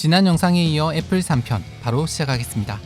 지난 영상에 이어 애플 3편 바로 시작하겠습니다.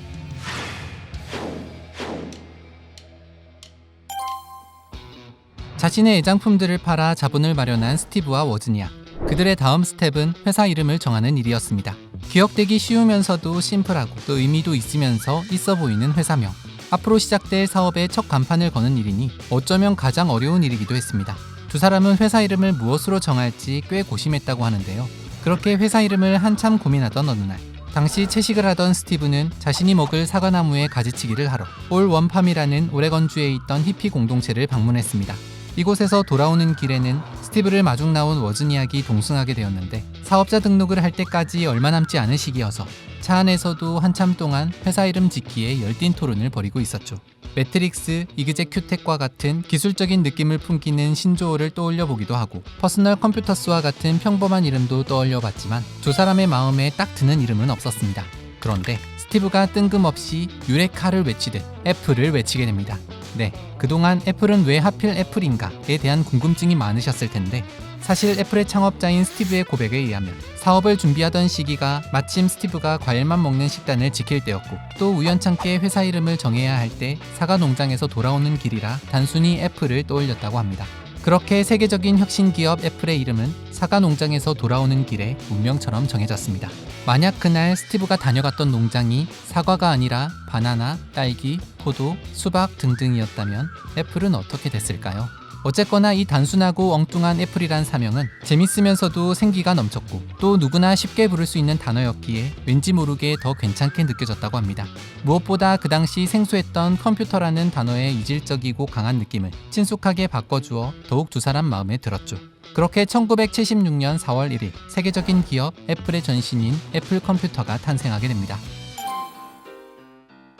자신의 애장품들을 팔아 자본을 마련한 스티브와 워즈니악. 그들의 다음 스텝은 회사 이름을 정하는 일이었습니다. 기억되기 쉬우면서도 심플하고 또 의미도 있으면서 있어 보이는 회사명. 앞으로 시작될 사업의 첫 간판을 거는 일이니 어쩌면 가장 어려운 일이기도 했습니다. 두 사람은 회사 이름을 무엇으로 정할지 꽤 고심했다고 하는데요. 그렇게 회사 이름을 한참 고민하던 어느 날, 당시 채식을 하던 스티브는 자신이 먹을 사과나무에 가지치기를 하러 올 원팜이라는 오레건주에 있던 히피 공동체를 방문했습니다. 이곳에서 돌아오는 길에는 스티브를 마중 나온 워즈니악이 동승하게 되었는데, 사업자 등록을 할 때까지 얼마 남지 않은 시기여서 차 안에서도 한참 동안 회사 이름 짓기에 열띤 토론을 벌이고 있었죠. 매트릭스, 이그제큐텍과 같은 기술적인 느낌을 풍기는 신조어를 떠올려 보기도 하고, 퍼스널 컴퓨터스와 같은 평범한 이름도 떠올려 봤지만 두 사람의 마음에 딱 드는 이름은 없었습니다. 그런데 스티브가 뜬금없이 유레카를 외치듯 애플을 외치게 됩니다. 네, 그동안 애플은 왜 하필 애플인가에 대한 궁금증이 많으셨을 텐데, 사실 애플의 창업자인 스티브의 고백에 의하면 사업을 준비하던 시기가 마침 스티브가 과일만 먹는 식단을 지킬 때였고, 또 우연찮게 회사 이름을 정해야 할 때 사과 농장에서 돌아오는 길이라 단순히 애플을 떠올렸다고 합니다. 그렇게 세계적인 혁신 기업 애플의 이름은 사과 농장에서 돌아오는 길에 운명처럼 정해졌습니다. 만약 그날 스티브가 다녀갔던 농장이 사과가 아니라 바나나, 딸기, 포도, 수박 등등이었다면 애플은 어떻게 됐을까요? 어쨌거나 이 단순하고 엉뚱한 애플이란 사명은 재밌으면서도 생기가 넘쳤고, 또 누구나 쉽게 부를 수 있는 단어였기에 왠지 모르게 더 괜찮게 느껴졌다고 합니다. 무엇보다 그 당시 생소했던 컴퓨터라는 단어의 이질적이고 강한 느낌을 친숙하게 바꿔주어 더욱 두 사람 마음에 들었죠. 그렇게 1976년 4월 1일 세계적인 기업 애플의 전신인 애플 컴퓨터가 탄생하게 됩니다.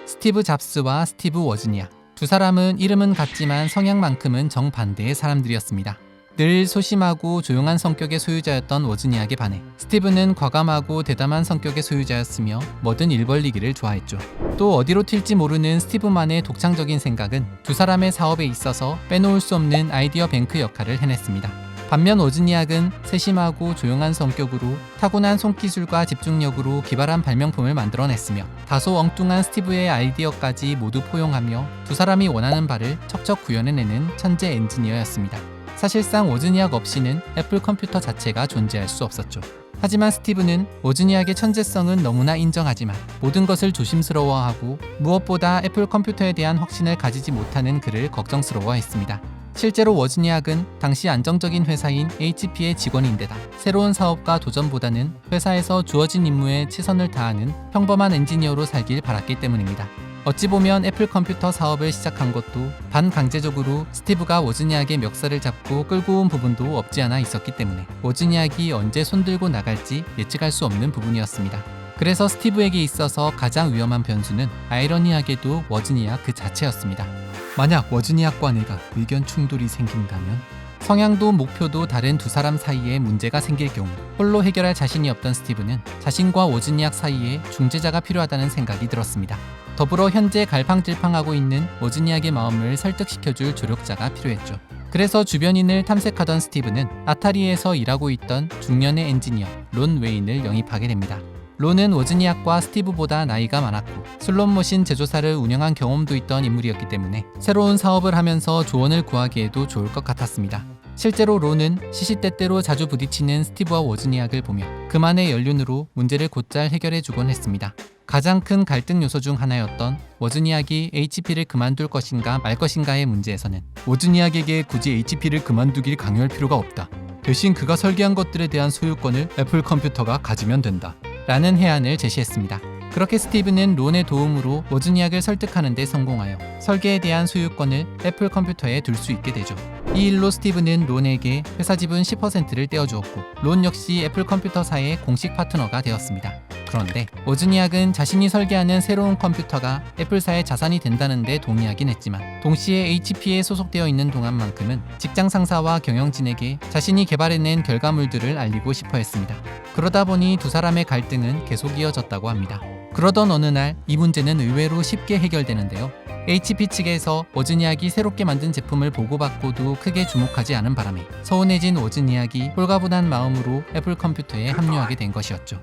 스티브 잡스와 스티브 워즈니악. 두 사람은 이름은 같지만 성향만큼은 정반대의 사람들이었습니다. 늘 소심하고 조용한 성격의 소유자였던 워즈니악에 반해 스티브는 과감하고 대담한 성격의 소유자였으며 뭐든 일 벌리기를 좋아했죠. 또 어디로 튈지 모르는 스티브만의 독창적인 생각은 두 사람의 사업에 있어서 빼놓을 수 없는 아이디어 뱅크 역할을 해냈습니다. 반면 워즈니악은 세심하고 조용한 성격으로 타고난 손기술과 집중력으로 기발한 발명품을 만들어냈으며, 다소 엉뚱한 스티브의 아이디어까지 모두 포용하며 두 사람이 원하는 바를 척척 구현해내는 천재 엔지니어였습니다. 사실상 워즈니악 없이는 애플 컴퓨터 자체가 존재할 수 없었죠. 하지만 스티브는 워즈니악의 천재성은 너무나 인정하지만 모든 것을 조심스러워하고, 무엇보다 애플 컴퓨터에 대한 확신을 가지지 못하는 그를 걱정스러워했습니다. 실제로 워즈니악은 당시 안정적인 회사인 HP의 직원인데다 새로운 사업과 도전보다는 회사에서 주어진 임무에 최선을 다하는 평범한 엔지니어로 살길 바랐기 때문입니다. 어찌 보면 애플 컴퓨터 사업을 시작한 것도 반강제적으로 스티브가 워즈니악의 멱살을 잡고 끌고 온 부분도 없지 않아 있었기 때문에 워즈니악이 언제 손들고 나갈지 예측할 수 없는 부분이었습니다. 그래서 스티브에게 있어서 가장 위험한 변수는 아이러니하게도 워즈니악 그 자체였습니다. 만약 워즈니악과 내가 의견 충돌이 생긴다면, 성향도 목표도 다른 두 사람 사이에 문제가 생길 경우 홀로 해결할 자신이 없던 스티브는 자신과 워즈니악 사이에 중재자가 필요하다는 생각이 들었습니다. 더불어 현재 갈팡질팡하고 있는 워즈니악의 마음을 설득시켜줄 조력자가 필요했죠. 그래서 주변인을 탐색하던 스티브는 아타리에서 일하고 있던 중년의 엔지니어 론 웨인을 영입하게 됩니다. 론은 워즈니악과 스티브보다 나이가 많았고 슬롯머신 제조사를 운영한 경험도 있던 인물이었기 때문에 새로운 사업을 하면서 조언을 구하기에도 좋을 것 같았습니다. 실제로 론은 시시때때로 자주 부딪히는 스티브와 워즈니악을 보며 그만의 연륜으로 문제를 곧잘 해결해주곤 했습니다. 가장 큰 갈등 요소 중 하나였던 워즈니악이 HP를 그만둘 것인가 말 것인가의 문제에서는 워즈니악에게 굳이 HP를 그만두길 강요할 필요가 없다. 대신 그가 설계한 것들에 대한 소유권을 애플 컴퓨터가 가지면 된다. 라는 해안을 제시했습니다. 그렇게 스티브는 론의 도움으로 워즈니악을 설득하는 데 성공하여 설계에 대한 소유권을 애플 컴퓨터에 둘 수 있게 되죠. 이 일로 스티브는 론에게 회사 지분 10%를 떼어주었고, 론 역시 애플 컴퓨터사의 공식 파트너가 되었습니다. 그런데 워즈니악은 자신이 설계하는 새로운 컴퓨터가 애플사의 자산이 된다는 데 동의하긴 했지만, 동시에 HP에 소속되어 있는 동안만큼은 직장 상사와 경영진에게 자신이 개발해낸 결과물들을 알리고 싶어 했습니다. 그러다 보니 두 사람의 갈등은 계속 이어졌다고 합니다. 그러던 어느 날 이 문제는 의외로 쉽게 해결되는데요. HP 측에서 워즈니악이 새롭게 만든 제품을 보고받고도 크게 주목하지 않은 바람에 서운해진 워즈니악이 홀가분한 마음으로 애플 컴퓨터에 합류하게 된 것이었죠.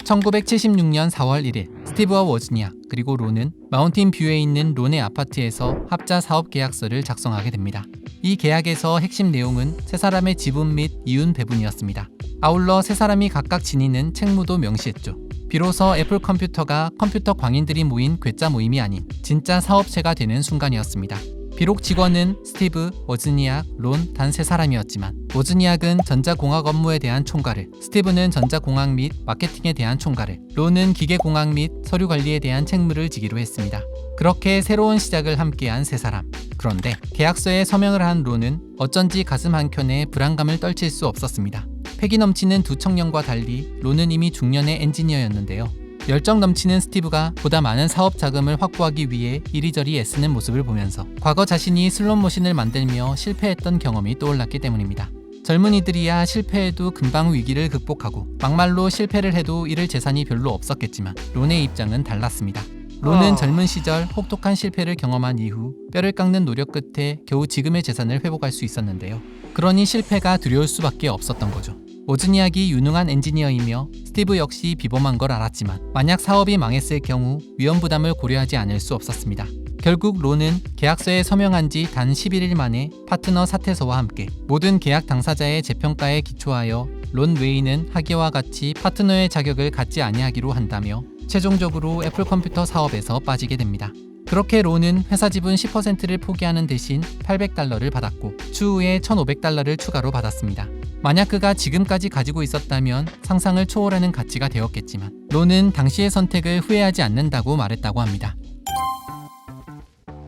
1976년 4월 1일 스티브와 워지니아 그리고 론은 마운틴 뷰에 있는 론의 아파트에서 합자 사업 계약서를 작성하게 됩니다. 이 계약에서 핵심 내용은 세 사람의 지분 및 이윤 배분이었습니다. 아울러 세 사람이 각각 지니는 책무도 명시했죠. 비로소 애플 컴퓨터가 컴퓨터 광인들이 모인 괴짜 모임이 아닌 진짜 사업체가 되는 순간이었습니다. 비록 직원은 스티브, 워즈니악, 론 단 세 사람이었지만 워즈니악은 전자공학 업무에 대한 총괄을, 스티브는 전자공학 및 마케팅에 대한 총괄을, 론은 기계공학 및 서류 관리에 대한 책무를 지기로 했습니다. 그렇게 새로운 시작을 함께한 세 사람. 그런데 계약서에 서명을 한 론은 어쩐지 가슴 한켠에 불안감을 떨칠 수 없었습니다. 패기 넘치는 두 청년과 달리 론은 이미 중년의 엔지니어였는데요. 열정 넘치는 스티브가 보다 많은 사업 자금을 확보하기 위해 이리저리 애쓰는 모습을 보면서 과거 자신이 슬롯머신을 만들며 실패했던 경험이 떠올랐기 때문입니다. 젊은이들이야 실패해도 금방 위기를 극복하고 막말로 실패를 해도 잃을 재산이 별로 없었겠지만 론의 입장은 달랐습니다. 론은 젊은 시절 혹독한 실패를 경험한 이후 뼈를 깎는 노력 끝에 겨우 지금의 재산을 회복할 수 있었는데요. 그러니 실패가 두려울 수밖에 없었던 거죠. 워즈니악이 유능한 엔지니어이며 스티브 역시 비범한 걸 알았지만 만약 사업이 망했을 경우 위험 부담을 고려하지 않을 수 없었습니다. 결국 론은 계약서에 서명한 지 단 11일 만에 파트너 사퇴서와 함께 모든 계약 당사자의 재평가에 기초하여 론 웨이는 하기와 같이 파트너의 자격을 갖지 아니하기로 한다며 최종적으로 애플 컴퓨터 사업에서 빠지게 됩니다. 그렇게 론은 회사 지분 10%를 포기하는 대신 $800를 받았고 추후에 $1,500를 추가로 받았습니다. 만약 그가 지금까지 가지고 있었다면 상상을 초월하는 가치가 되었겠지만 론은 당시의 선택을 후회하지 않는다고 말했다고 합니다.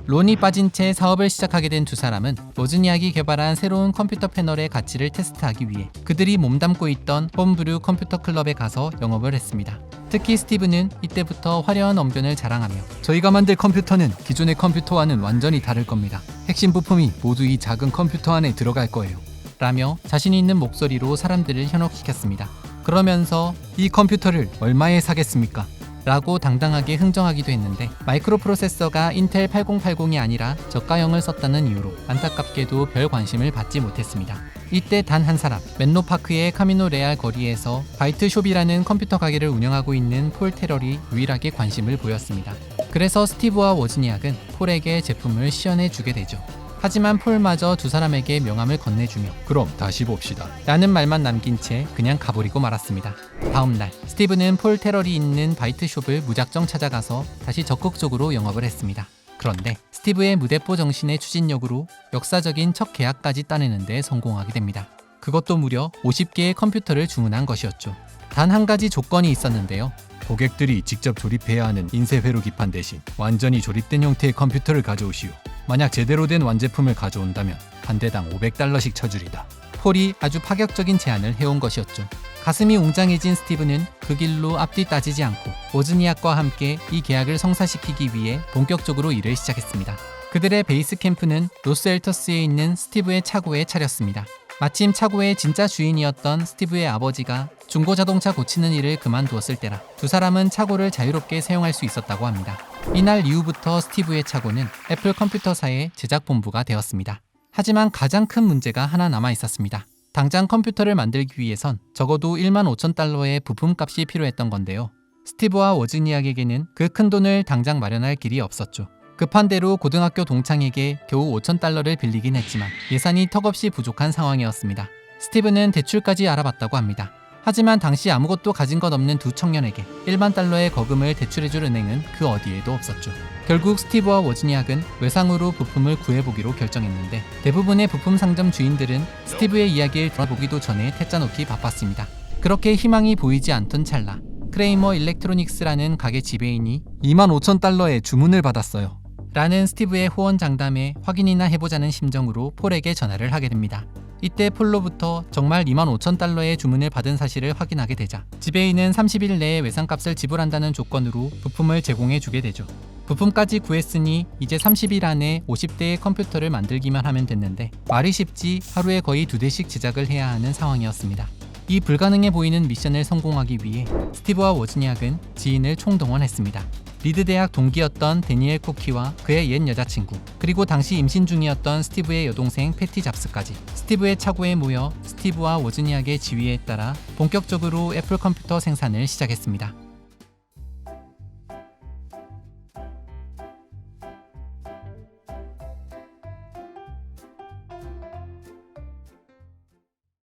론이 빠진 채 사업을 시작하게 된 두 사람은 워즈니악이 개발한 새로운 컴퓨터 패널의 가치를 테스트하기 위해 그들이 몸담고 있던 홈브류 컴퓨터 클럽에 가서 영업을 했습니다. 특히 스티브는 이때부터 화려한 언변을 자랑하며 저희가 만들 컴퓨터는 기존의 컴퓨터와는 완전히 다를 겁니다. 핵심 부품이 모두 이 작은 컴퓨터 안에 들어갈 거예요. 라며 자신 있는 목소리로 사람들을 현혹시켰습니다. 그러면서 이 컴퓨터를 얼마에 사겠습니까? 라고 당당하게 흥정하기도 했는데 마이크로 프로세서가 인텔 8080이 아니라 저가형을 썼다는 이유로 안타깝게도 별 관심을 받지 못했습니다. 이때 단 한 사람, 맨로파크의 카미노 레알 거리에서 바이트숍이라는 컴퓨터 가게를 운영하고 있는 폴 테럴이 유일하게 관심을 보였습니다. 그래서 스티브와 워즈니악은 폴에게 제품을 시연해 주게 되죠. 하지만 폴마저 두 사람에게 명함을 건네주며 그럼 다시 봅시다 라는 말만 남긴 채 그냥 가버리고 말았습니다. 다음날 스티브는 폴 테럴이 있는 바이트숍을 무작정 찾아가서 다시 적극적으로 영업을 했습니다. 그런데 스티브의 무대포 정신의 추진력으로 역사적인 첫 계약까지 따내는 데 성공하게 됩니다. 그것도 무려 50개의 컴퓨터를 주문한 것이었죠. 단 한 가지 조건이 있었는데요. 고객들이 직접 조립해야 하는 인쇄 회로 기판 대신 완전히 조립된 형태의 컴퓨터를 가져오시오. 만약 제대로 된 완제품을 가져온다면 한 대당 $500씩 쳐주리다. 폴이 아주 파격적인 제안을 해온 것이었죠. 가슴이 웅장해진 스티브는 그 길로 앞뒤 따지지 않고 워즈니악과 함께 이 계약을 성사시키기 위해 본격적으로 일을 시작했습니다. 그들의 베이스 캠프는 로스엘터스에 있는 스티브의 차고에 차렸습니다. 마침 차고의 진짜 주인이었던 스티브의 아버지가 중고자동차 고치는 일을 그만두었을 때라 두 사람은 차고를 자유롭게 사용할 수 있었다고 합니다. 이날 이후부터 스티브의 차고는 애플 컴퓨터사의 제작본부가 되었습니다. 하지만 가장 큰 문제가 하나 남아 있었습니다. 당장 컴퓨터를 만들기 위해선 적어도 $15,000의 부품값이 필요했던 건데요. 스티브와 워즈니악에게는 그 큰 돈을 당장 마련할 길이 없었죠. 급한 대로 고등학교 동창에게 겨우 $5,000를 빌리긴 했지만 예산이 턱없이 부족한 상황이었습니다. 스티브는 대출까지 알아봤다고 합니다. 하지만 당시 아무것도 가진 것 없는 두 청년에게 $10,000의 거금을 대출해줄 은행은 그 어디에도 없었죠. 결국 스티브와 워즈니악은 외상으로 부품을 구해보기로 결정했는데 대부분의 부품 상점 주인들은 스티브의 이야기를 들어보기도 전에 퇴짜 놓기 바빴습니다. 그렇게 희망이 보이지 않던 찰나 크레이머 일렉트로닉스라는 가게 지배인이 $25,000의 주문을 받았어요. 라는 스티브의 호언장담에 확인이나 해보자는 심정으로 폴에게 전화를 하게 됩니다. 이때 폴로부터 정말 $25,000의 주문을 받은 사실을 확인하게 되자 지배인은 30일 내에 외상값을 지불한다는 조건으로 부품을 제공해주게 되죠. 부품까지 구했으니 이제 30일 안에 50대의 컴퓨터를 만들기만 하면 됐는데 말이 쉽지 하루에 거의 2대씩 제작을 해야 하는 상황이었습니다. 이 불가능해 보이는 미션을 성공하기 위해 스티브와 워즈니악은 지인을 총동원했습니다. 리드 대학 동기였던 데니엘 코키와 그의 옛 여자친구, 그리고 당시 임신 중이었던 스티브의 여동생 패티 잡스까지 스티브의 차고에 모여 스티브와 워즈니악의 지휘에 따라 본격적으로 애플 컴퓨터 생산을 시작했습니다.